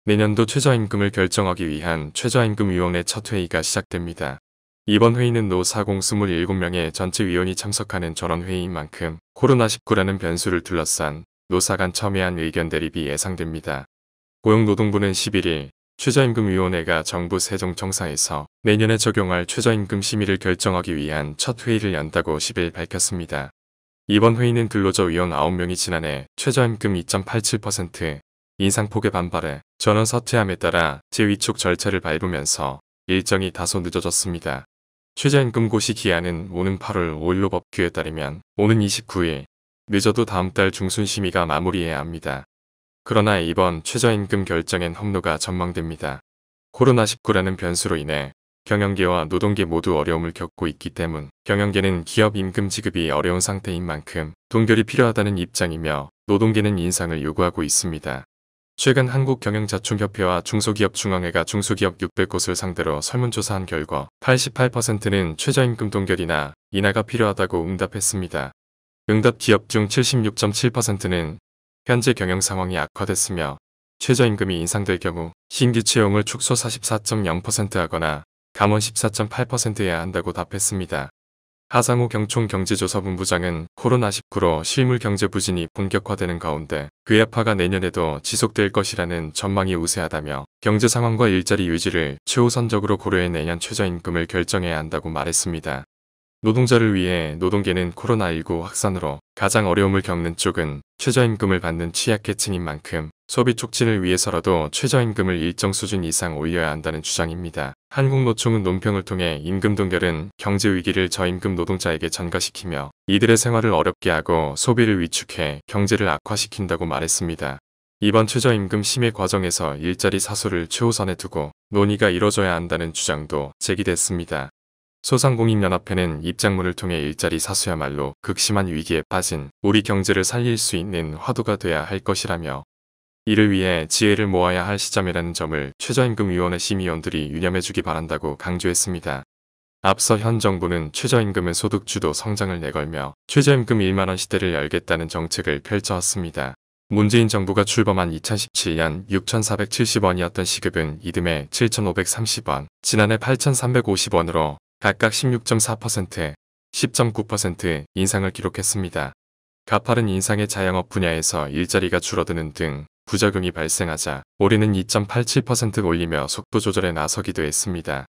내년도 최저임금을 결정하기 위한 최저임금위원회 첫 회의가 시작됩니다. 이번 회의는 노사공 27명의 전체위원이 참석하는 전원회의인 만큼 코로나19라는 변수를 둘러싼 노사 간 첨예한 의견 대립이 예상됩니다. 고용노동부는 11일 최저임금위원회가 정부 세종청사에서 내년에 적용할 최저임금 심의를 결정하기 위한 첫 회의를 연다고 10일 밝혔습니다. 이번 회의는 근로자위원 9명이 지난해 최저임금 2.87% 인상폭에 반발해 전원 사퇴함에 따라 재위촉 절차를 밟으면서 일정이 다소 늦어졌습니다. 최저임금 고시 기한은 오는 8월 5일로 법규에 따르면 오는 29일, 늦어도 다음 달 중순 심의가 마무리해야 합니다. 그러나 이번 최저임금 결정엔 험로가 전망됩니다. 코로나19라는 변수로 인해 경영계와 노동계 모두 어려움을 겪고 있기 때문 경영계는 기업 임금 지급이 어려운 상태인 만큼 동결이 필요하다는 입장이며 노동계는 인상을 요구하고 있습니다. 최근 한국경영자총협회와 중소기업중앙회가 중소기업 600곳을 상대로 설문조사한 결과 88%는 최저임금 동결이나 인하가 필요하다고 응답했습니다. 응답 기업 중 76.7%는 현재 경영 상황이 악화됐으며 최저임금이 인상될 경우 신규 채용을 축소 44.0% 하거나 감원 14.8% 해야 한다고 답했습니다. 하상우 경총경제조사본부장은 코로나19로 실물 경제 부진이 본격화되는 가운데 그 여파가 내년에도 지속될 것이라는 전망이 우세하다며 경제 상황과 일자리 유지를 최우선적으로 고려해 내년 최저임금을 결정해야 한다고 말했습니다. 노동자를 위해 노동계는 코로나19 확산으로 가장 어려움을 겪는 쪽은 최저임금을 받는 취약계층인 만큼 소비 촉진을 위해서라도 최저임금을 일정 수준 이상 올려야 한다는 주장입니다. 한국노총은 논평을 통해 임금 동결은 경제 위기를 저임금 노동자에게 전가시키며 이들의 생활을 어렵게 하고 소비를 위축해 경제를 악화시킨다고 말했습니다. 이번 최저임금 심의 과정에서 일자리 사수를 최우선에 두고 논의가 이뤄져야 한다는 주장도 제기됐습니다. 소상공인연합회는 입장문을 통해 일자리 사수야말로 극심한 위기에 빠진 우리 경제를 살릴 수 있는 화두가 돼야 할 것이라며 이를 위해 지혜를 모아야 할 시점이라는 점을 최저임금위원회 심의위원들이 유념해주기 바란다고 강조했습니다. 앞서 현 정부는 최저임금은 소득주도 성장을 내걸며 최저임금 1만원 시대를 열겠다는 정책을 펼쳐왔습니다. 문재인 정부가 출범한 2017년 6,470원이었던 시급은 이듬해 7,530원, 지난해 8,350원으로 각각 16.4%, 10.9% 인상을 기록했습니다. 가파른 인상의 자영업 분야에서 일자리가 줄어드는 등 부작용이 발생하자 올해는 2.87% 올리며 속도 조절에 나서기도 했습니다.